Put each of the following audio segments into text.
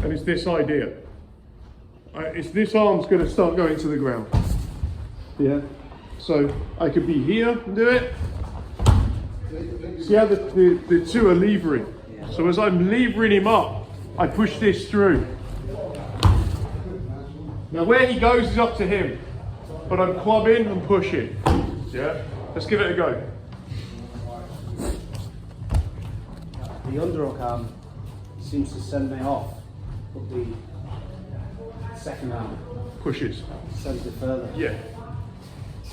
and it's this idea. It's this arm's going to start going to the ground. Yeah. So I could be here and do it. See how the two are levering. So as I'm levering him up, I push this through. Now where he goes is up to him, but I'm clubbing and pushing. Yeah. Let's give it a go. The underhook arm seems to send me off, but the second arm Pushes. sends it further. Yeah.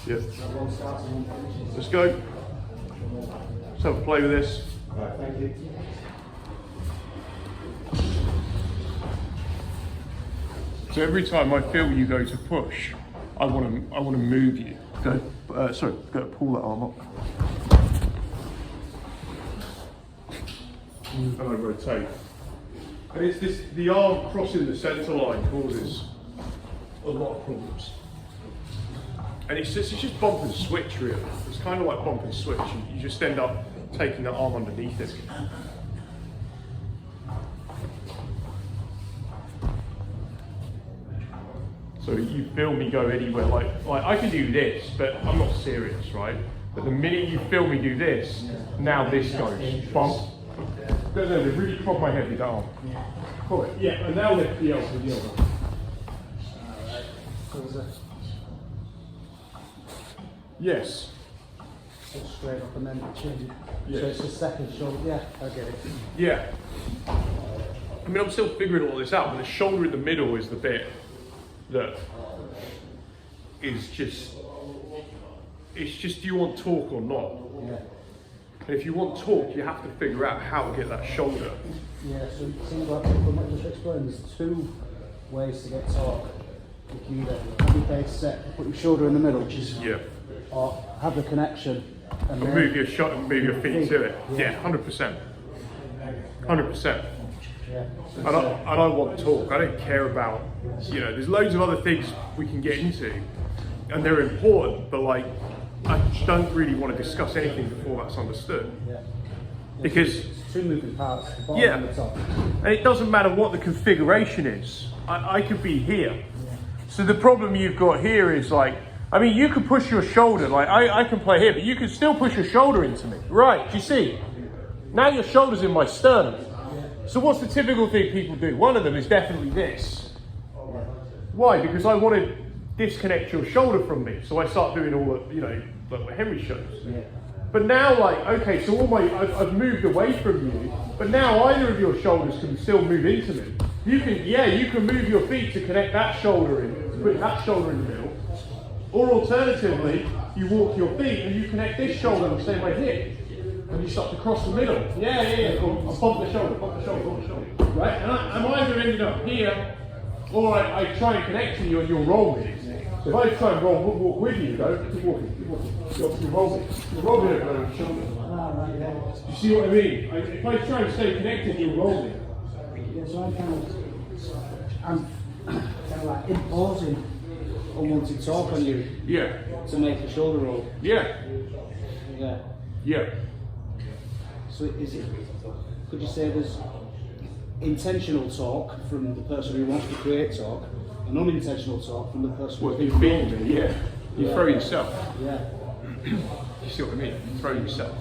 Yeah. That one starts and one finishes. Let's go. Let's have a play with this. Right, thank you. So every time I feel you go to push, I want to move you. Go. Sorry. Go to pull that arm up. And I rotate. And it's this, the arm crossing the centre line causes a lot of problems. And it's just bump and switch really. It's kind of like bump and switch. You just end up taking that arm underneath it. So you feel me go anywhere, like I can do this, but I'm not serious, right? But the minute you feel me do this, now this goes, bump. No, they really prod my head with that arm. Pull it, yeah, and now lift the elbow with the other. Alright. Yes. So straight up and then change it. Yes. So it's the second shoulder. Yeah, I get it. Yeah. I mean, I'm still figuring all this out, but the shoulder in the middle is the bit that is just, it's just, do you want torque or not? Yeah. And if you want torque, you have to figure out how to get that shoulder. Yeah, so it seems like from what you just explained, there's two ways to get torque. You can either have your base set, put your shoulder in the middle, Yeah. or have the connection and then Move your shot and move your feet to it. Yeah, 100%. 100%. Yeah. And I want torque. I don't care about, there's loads of other things we can get into, and they're important, but like, I don't really want to discuss anything before that's understood. Yeah. Because, It's two moving parts, the bottom yeah, and the top. and it doesn't matter what the configuration is. I could be here. So the problem you've got here is like, I mean, you can push your shoulder, like I can play here, but you can still push your shoulder into me. Right, do you see? Now your shoulder's in my sternum. So what's the typical thing people do? One of them is definitely this. Why? Because I want to disconnect your shoulder from me. So I start doing all the, like what Henry shows. Yeah. But now, like, okay, so I've moved away from you, but now either of your shoulders can still move into me. You can move your feet to connect that shoulder in, to put that shoulder in the middle. Or alternatively, you walk your feet and you connect this shoulder and say my hip. And you start to cross the middle. Yeah. I'll bump the shoulder. Right? And I'm either ended up here, or I try and connect to you and you'll roll me. So if I try and walk with you, keep walking. You roll me. You roll me over the shoulder. Ah, right, yeah. You see what I mean? If I try and stay connected, you'll roll me. Yeah, so I'm kind of like imposing unwanted torque on you Yeah. to make the shoulder roll. Yeah. Yeah. Yeah. So could you say there's intentional torque from the person who wants to create torque, and unintentional torque from the person What, who's you feel me? Yeah. You Yeah. throw yourself. Yeah. You see what I mean? You throw yourself.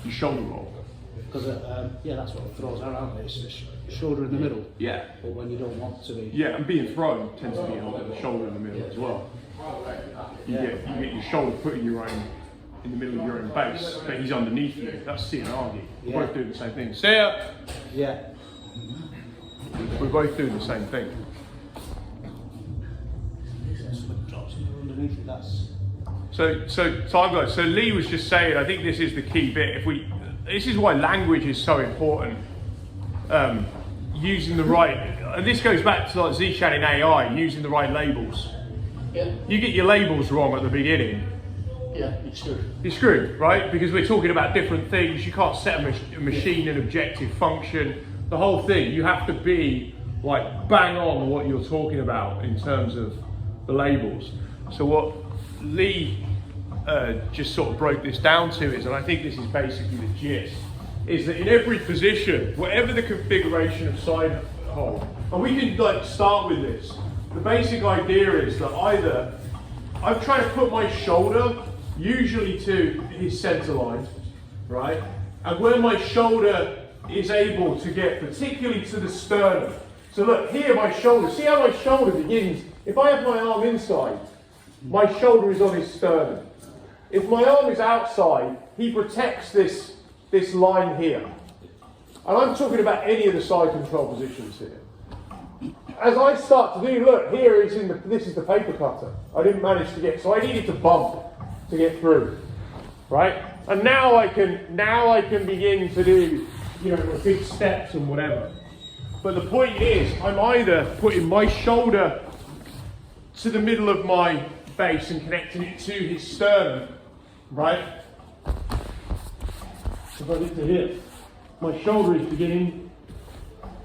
You shoulder roll. Because that's what it throws around. It's the shoulder in the middle. Yeah. But when you don't want to be. Yeah, and being thrown tends to be on the shoulder in the middle as well. You get your shoulder put in the middle of your own base, but he's underneath you. That's CNRD. We're Yeah. both doing the same thing. See ya! Yeah. We're both doing the same thing. Drops underneath it. That's. So time guys. So Lee was just saying, I think this is the key bit. This is why language is so important. Using the right, and this goes back to like Zishan in AI, using the right labels. Yeah, You get your labels wrong at the beginning, it's true. you're screwed, right? Because we're talking about different things. You can't set a machine an objective function. The whole thing, you have to be like bang on what you're talking about in terms of the labels. So what Lee just sort of broke this down to is, and I think this is basically the gist, is that in every position, whatever the configuration of side hold. And we can like start with this. The basic idea is that either I'm trying to put my shoulder usually to his center line, right? And where my shoulder is able to get particularly to the sternum. So look, here my shoulder, see how my shoulder begins? If I have my arm inside, my shoulder is on his sternum. If my arm is outside, he protects this line here. And I'm talking about any of the side control positions here. As I start to do, look, here is this is the paper cutter. I didn't manage to get, so I needed to bump to get through, right? And now I can begin to do, you know, big steps and whatever. But the point is, I'm either putting my shoulder to the middle of my base and connecting it to his sternum, right? So if I look to here, my shoulder is beginning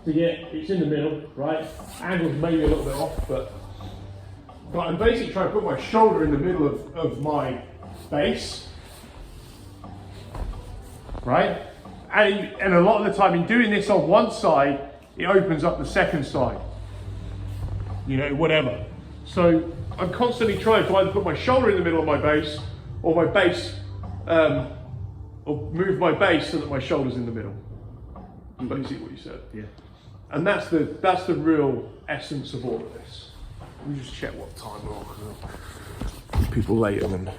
to get, it's in the middle, right? Angle's maybe a little bit off, but I'm basically trying to put my shoulder in the middle of my base, right? And a lot of the time in doing this on one side, it opens up the second side, you know, whatever. So I'm constantly trying to either put my shoulder in the middle of my base, or my base, or move my base so that my shoulder's in the middle. Basically what you said. Yeah. And that's the real essence of all of this. Let me just check what time we're on. People later than